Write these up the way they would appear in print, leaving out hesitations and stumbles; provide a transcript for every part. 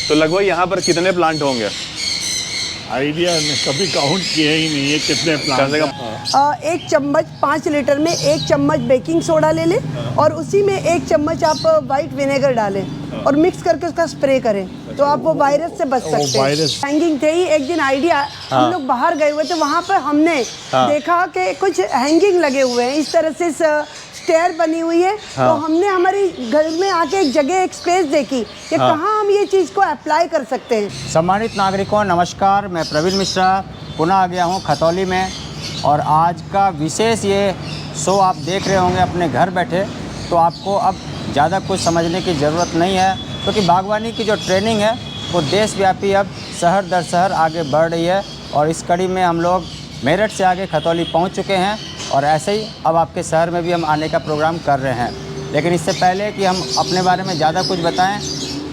तो लगभग यहाँ पर कितने प्लांट होंगे? आइडिया कभी काउंट किया ही नहीं है कितने प्लांट हैं। एक चम्मच 5 लीटर में 1 चम्मच बेकिंग सोडा ले लें और उसी में 1 चम्मच आप वाइट विनेगर डालें और मिक्स करके उसका स्प्रे करें तो आप वो वायरस से बच सकते हैं। हैंगिंग थे ही एक दिन आइडिया, हम लोग बाहर गए हुए थे, वहाँ पर हमने देखा कि कुछ हैंगिंग लगे हुए हैं, इस तरह से स्टेयर बनी हुई है। तो हमने हमारी घर में आके एक जगह एक स्पेस देखी कि कहाँ हम ये चीज़ को अप्लाई कर सकते हैं। सम्मानित नागरिकों नमस्कार, मैं प्रवीण मिश्रा पुनः आ गया हूँ खतौली में और आज का विशेष ये शो आप देख रहे होंगे अपने घर बैठे। तो आपको अब ज़्यादा कुछ समझने की ज़रूरत नहीं है क्योंकि बागवानी की जो ट्रेनिंग है वो देशव्यापी अब शहर दर शहर आगे बढ़ रही है और इस कड़ी में हम लोग मेरठ से आगे खतौली पहुँच चुके हैं और ऐसे ही अब आपके शहर में भी हम आने का प्रोग्राम कर रहे हैं। लेकिन इससे पहले कि हम अपने बारे में ज़्यादा कुछ बताएं,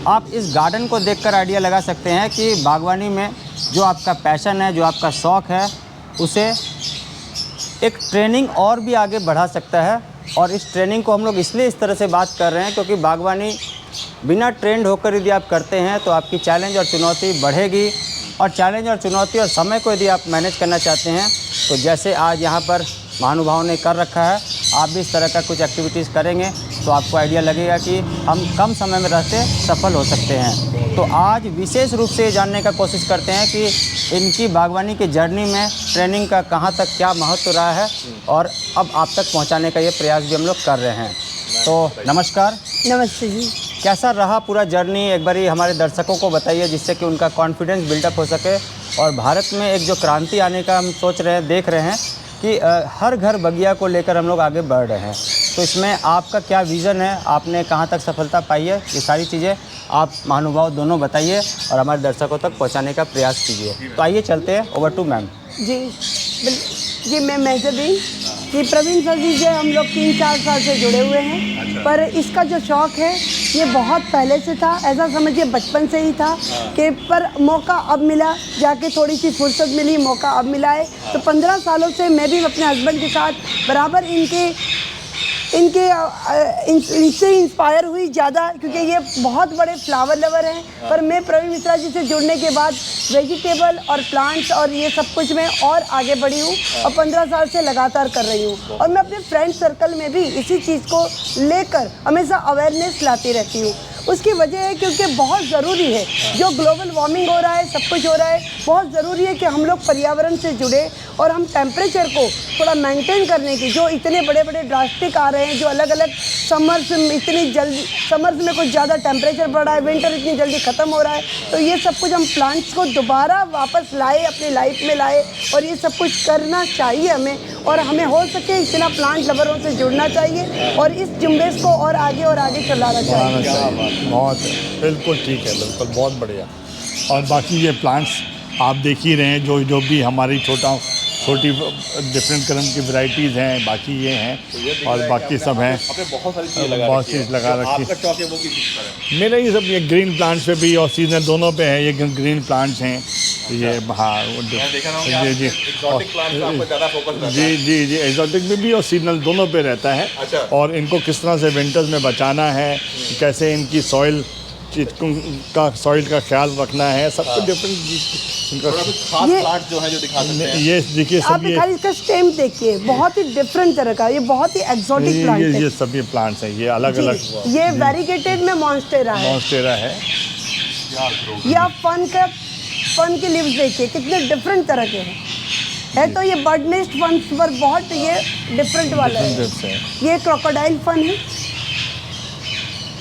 आप इस गार्डन को देखकर आइडिया लगा सकते हैं कि बागवानी में जो आपका पैशन है, जो आपका शौक़ है, उसे एक ट्रेनिंग और भी आगे बढ़ा सकता है। और इस ट्रेनिंग को हम लोग इसलिए इस तरह से बात कर रहे हैं क्योंकि बागवानी बिना ट्रेंड होकर यदि आप करते हैं तो आपकी चैलेंज और चुनौती बढ़ेगी और चैलेंज और चुनौती और समय को यदि आप मैनेज करना चाहते हैं तो जैसे आज यहाँ पर महानुभाव ने कर रखा है, आप भी इस तरह का कुछ एक्टिविटीज़ करेंगे तो आपको आइडिया लगेगा कि हम कम समय में रहते सफल हो सकते हैं। तो आज विशेष रूप से जानने का कोशिश करते हैं कि इनकी बागवानी की जर्नी में ट्रेनिंग का कहाँ तक क्या महत्व रहा है और अब आप तक पहुँचाने का ये प्रयास भी हम लोग कर रहे हैं। तो नमस्कार। नमस्ते जी। कैसा रहा पूरा जर्नी, एक बारी हमारे दर्शकों को बताइए जिससे कि उनका कॉन्फिडेंस बिल्डअप हो सके। और भारत में एक जो क्रांति आने का हम सोच रहे हैं, देख रहे हैं कि हर घर बगिया को लेकर हम लोग आगे बढ़ रहे हैं। तो इसमें आपका क्या विज़न है, आपने कहाँ तक सफलता पाई है, ये सारी चीज़ें आप महानुभाव दोनों बताइए और हमारे दर्शकों तक पहुँचाने का प्रयास कीजिए। तो आइए चलते हैं, ओवर टू मैम। जी मैं मेजरबीन जी, प्रवीण सर जी से हम लोग 3-4 साल से जुड़े हुए हैं। पर इसका जो शौक़ है ये बहुत पहले से था, ऐसा समझिए बचपन से ही था कि पर मौका अब मिला, जाके थोड़ी सी फुर्सत मिली, मौका अब मिला है। तो 15 सालों से मैं भी अपने हस्बैंड के साथ बराबर इनसे इंस्पायर हुई ज़्यादा, क्योंकि ये बहुत बड़े फ्लावर लवर हैं। पर मैं प्रवीण मिश्रा जी से जुड़ने के बाद वेजिटेबल और प्लांट्स और ये सब कुछ में और आगे बढ़ी हूँ और 15 साल से लगातार कर रही हूँ। और मैं अपने फ्रेंड सर्कल में भी इसी चीज़ को लेकर हमेशा अवेयरनेस लाती रहती हूँ। उसकी वजह है क्योंकि बहुत ज़रूरी है, जो ग्लोबल वार्मिंग हो रहा है, सब कुछ हो रहा है, बहुत ज़रूरी है कि हम लोग पर्यावरण से जुड़े और हम टेम्परेचर को थोड़ा मेंटेन करने की, जो इतने बड़े बड़े ड्रास्टिक आ रहे हैं, जो अलग अलग समर्स इतनी जल्दी, समर्स में कुछ ज़्यादा टेम्परेचर बढ़ रहा है, विंटर इतनी जल्दी ख़त्म हो रहा है। तो ये सब कुछ हम प्लांट्स को दोबारा वापस लाए, अपनी लाइफ में लाए और ये सब कुछ करना चाहिए हमें। और हमें हो सके इतना प्लांट लवरों से जुड़ना चाहिए और इस जुम्बेश को और आगे चलाना चाहिए। बहुत बिल्कुल ठीक है, बिल्कुल बहुत बढ़िया। और बाकी ये प्लांट्स आप देख ही रहे हैं, जो भी हमारी छोटी डिफरेंट कलर की वैरायटीज़ हैं, बाकी ये हैं तो और बाकी सब हैं। बहुत चीज़ लगा रखी है। आपका शौक है वो किस चीज़ पर है? मेरा ये सब ये ग्रीन प्लांट्स पे भी और सीजनल दोनों पे है। ये ग्रीन प्लांट्स हैं ये, हाँ जी एक्जॉटिक में भी और सीजनल दोनों पे रहता है। और इनको किस तरह से विंटर्स में बचाना है, कैसे इनकी सॉइल का ख्याल रखना है, सब कुछ डिफरेंट खास प्लांट जो है जो दिखा सकते हैं। ये देखिए सब, ये इसका स्टेम देखिए, बहुत ही डिफरेंट तरह का, ये बहुत ही एक्सोटिक प्लांट है। ये सभी प्लांट्स हैं, ये अलग अलग। ये वेरीगेटेड में मॉन्स्टेरा है। ये आप फन के लीव्स देखिए कितने डिफरेंट तरह के हैं। तो ये बर्ड नेस्ट फन पर बहुत ये डिफरेंट वाला है। ये क्रोकोडाइल फन है।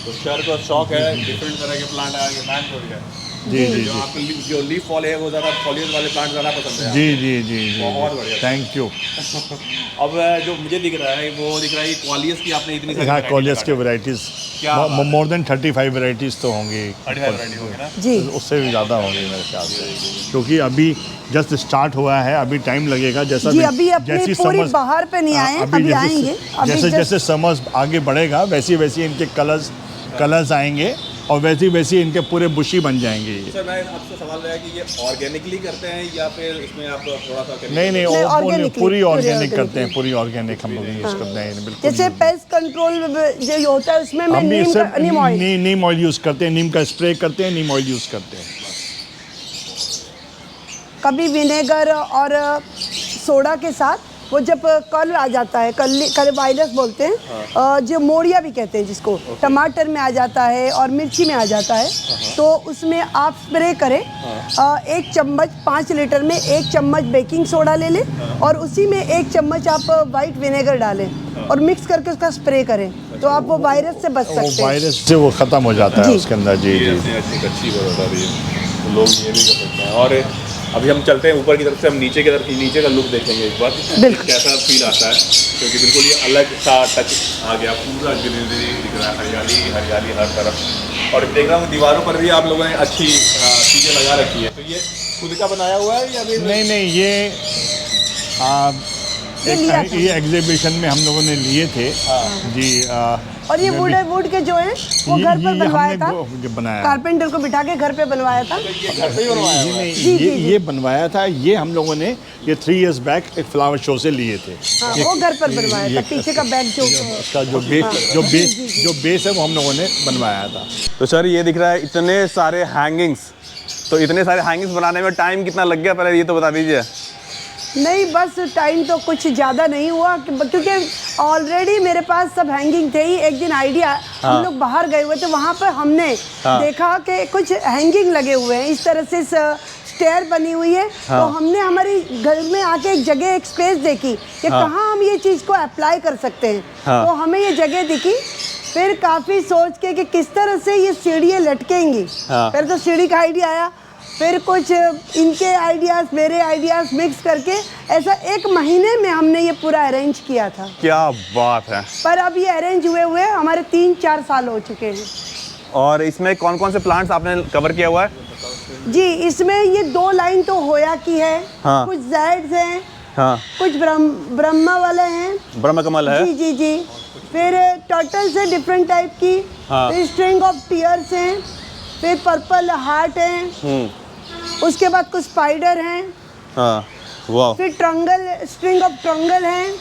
तो शहर को शौक है डिफरेंट तरह के प्लांट हो गया। जी आपको जो लीफ वाले है वो ज़्यादा फॉलियस वाले प्लांट ज़्यादा पसंद है। जी बहुत बढ़िया, थैंक यू। अब जो मुझे दिख रहा है वो दिख रहा है कॉलियस की आपने इतनी सारी, हाँ कॉलियस की वैरायटीज़ मोर देन 35 वैरायटीज़ तो होंगी। 35 वैरायटी होगी ना जी, उससे भी ज़्यादा होंगी मेरे ख्याल से, क्योंकि अभी जस्ट स्टार्ट हुआ है, अभी टाइम लगेगा। जैसा जी, अभी अपनी पूरी बाहर पे नहीं आए, अभी आएंगे। जैसे समर्स आगे बढ़ेगा वैसे इनके कलर्स आएंगे और वैसी वैसी इनके पूरे बुशी बन जाएंगे ये। सर मैं आपसे सवाल रहा कि ये ऑर्गेनिकली करते हैं या फिर इसमें आप थोड़ा सा नहीं नहीं, organically, पूरी पूरी ऑर्गेनिक करते हैं, organic। पूरी ऑर्गेनिक हम लोग यूज़ करते हैं बिल्कुल। जैसे पेस्ट कंट्रोल जो होता है उसमें मैं हम भी सिर्फ नीम ऑयल नीम ऑयल यूज़ करते हैं, नीम का स्प्रे करते हैं, नीम ऑयल यूज़ करते हैं। कभी विनेगर और सोडा के साथ वो जब कल आ जाता है, कल वायरस बोलते हैं, जो मोरिया भी कहते हैं जिसको, टमाटर में आ जाता है और मिर्ची में आ जाता है, तो उसमें आप स्प्रे करें। 1 चम्मच 5 लीटर में 1 चम्मच बेकिंग सोडा ले लें और उसी में 1 चम्मच आप वाइट विनेगर डालें और मिक्स करके उसका स्प्रे करें, तो आप वो वायरस से बच वो सकते हैं। वायरस से वो ख़त्म हो जाता है जी। उसके अंदर। जी जी। अच्छी बात है ये, तो लोग ये भी कर सकते हैं। और अभी हम चलते हैं ऊपर की तरफ से, हम नीचे की तरफ, नीचे का लुक देखेंगे एक बार, बिल्कुल। कैसा फील आता है, क्योंकि बिल्कुल ये अलग सा टच आ गया, पूरा ग्रीनरी दिख रहा है, हरियाली हरियाली हर तरफ। और देख रहा हूँ दीवारों पर भी आप लोगों ने अच्छी चीज़ें लगा रखी है, तो ये खुद का बनाया हुआ है या फिर नहीं ये लिया था। ये एग्जीबिशन में हम लोगों ने लिए थे जी। और ये वुड के जो है वो घर पर बनवाया था, बनाया कारपेंटर को बिठा के घर पे बनवाया था। घर पे ही बनवाया हुआ है? जी, जी, जी। ये बनवाया था, ये हम लोगों ने ये 3 years बैक एक फ्लावर शो से लिए थे। हाँ, वो घर पर बनवाया था, पीछे का बैग जो उसका जो बेस है वो हम लोगों ने बनवाया था। तो सर ये दिख रहा है इतने सारे हैंगिंग्स, तो इतने सारे हैंगिंग्स बनाने में टाइम कितना लग गया, पहले ये तो बता दीजिए। नहीं, बस टाइम तो कुछ ज़्यादा नहीं हुआ क्योंकि ऑलरेडी मेरे पास सब हैंगिंग थे ही। एक दिन आइडिया, हम लोग बाहर गए हुए थे, वहाँ पर हमने देखा कि कुछ हैंगिंग लगे हुए हैं, इस तरह से स्टेयर बनी हुई है। तो हमने हमारी घर में आके एक जगह, एक स्पेस देखी कि कहाँ हम ये चीज़ को अप्लाई कर सकते हैं। तो हमें ये जगह दिखी, फिर काफ़ी सोच के कि किस तरह से ये सीढ़ियाँ लटकेंगी। फिर तो सीढ़ी का आइडिया आया, फिर कुछ इनके आइडियाज़ मेरे आइडियाज़ मिक्स करके ऐसा 1 महीने में हमने ये पूरा अरेंज किया था। क्या बात है। पर अब ये अरेंज हुए हमारे 3-4 साल हो चुके हैं। और इसमें कौन कौन से प्लांट्स आपने कवर किया हुआ है? जी, इसमें ये 2 लाइन तो होया की है, हाँ। कुछ जैड्स हैं, हाँ, कुछ ब्रह्मा वाले हैं, ब्रह्म कमल है। जी जी जी, फिर टर्टल्स है डिफरेंट टाइप की, हाँ। फिर स्ट्रिंग ऑफ टीयर्स हैं, फिर पर्पल हार्ट हैं, उसके बाद कुछ स्पाइडर हैं, हाँ, वाह, फिर ट्रंगल, स्ट्रिंग ऑफ ट्रंगल हैं।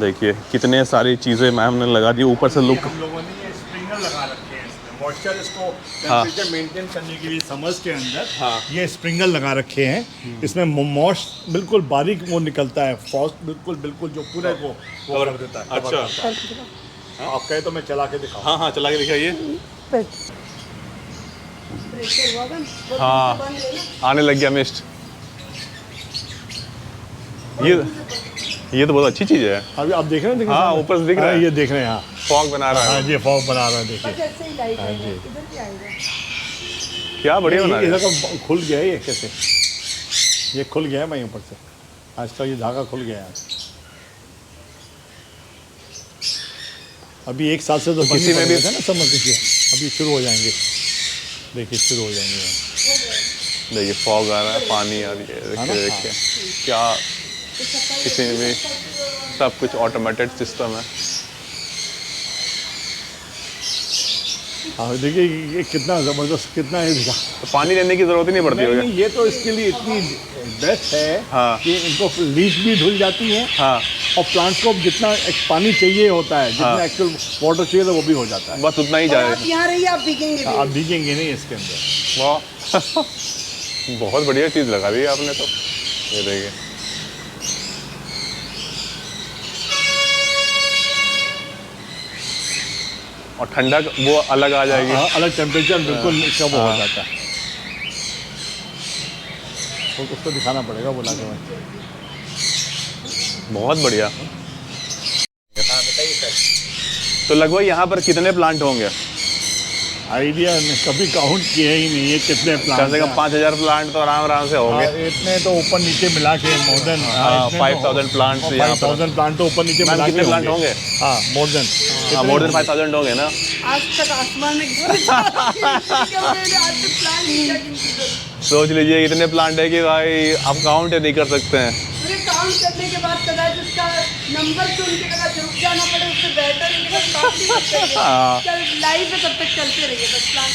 देखिए कितने सारी चीज़ें मैम ने लगा दी। ऊपर से लुक, हम लोगों ने ये स्प्रिंगल लगा रखे हैं, इसमें मॉइस्चर इसको टेम्परेचर मेंटेन करने के लिए समर्स के अंदर ये स्प्रिंगल लगा रखे हैं। इसमें मॉश बिल्कुल बारीक वो निकलता है, फॉस्ट बिल्कुल जो पूरा को कवर कर देता है। अच्छा, आप कहे तो मैं चला के दिखाऊं। हाँ हाँ, चला के दिखाइए। फिर हाँ, आने लग गया मिस्ट। ये तो बहुत अच्छी चीज़ है। अभी आप देख रहे हैं? हाँ, ऊपर से दिख रहा है। ये देख रहे हैं। हाँ, फॉग बना रहा हाँ है। ये फॉग बना रहा है, देखिए। ऐसे ही लाइट हाँ जी। इधर भी आएगा। क्या बढ़िया बना रहा इधर है। का खुल गया है, ये कैसे ये खुल गया है भाई ऊपर से, आज का ये धागा खुल गया है। अभी 1 साल से तो किसी में भी है ना, समझ लीजिए अभी शुरू हो जाएंगे। देखिए शुरू हो जाएंगे। देखिए फॉग आ रहा है, पानी आ रही है, देखिए देखिए क्या, किसी में भी सब कुछ ऑटोमेटेड सिस्टम है। हाँ देखिए ये कितना ज़बरदस्त, कितना है दिखा। तो पानी लेने की ज़रूरत ही नहीं पड़ती नहीं, होगी। ये तो इसके लिए इतनी बेस्ट है हाँ। कि इनको लीच भी धुल जाती है हाँ, और प्लांट्स को जितना पानी चाहिए होता है, जितना एक्चुअल वाटर चाहिए वो भी हो जाता है। बस उतना ही और आप जाए। यहाँ रहिए, आप भीगेंगे भी। आप भीगेंगे नहीं इसके अंदर। वाह, बहुत बढ़िया चीज़ लगा दी है आपने तो। ये देखिए, और ठंडा वो अलग आ जाएगी। हाँ, अलग टेम्परेचर बिल्कुल इसका वो हो जाता है। तो उसको दिखाना पड़ेगा बोला के मैं। बहुत बढ़िया। तो लगभग यहाँ पर कितने प्लांट होंगे? आइडिया कभी काउंट किया ही नहीं है कितने कम प्लांट से कम 5000 प्लांट तो आराम से होंगे। इतने तो ऊपर नीचे मिला के मोर देन 5000 प्लांट्स यहाँ पर। 5000 प्लांट तो ऊपर नीचे मैम मिला कितने के प्लांट होंगे? हाँ मोर देन मोर देन 5000 होंगे ना। आज तक आसमान में सोच लीजिए इतने प्लांट है कि भाई आप काउंट नहीं कर सकते हैं। पूरे काम काउंट करने के बाद कदाच उसका नंबर सुन के कदाच रुक जाना पड़े, उससे बेहतर है कि बस काउंट ही करते रहिए। चल लाइव में तब तक चलते रहिए बस प्लान।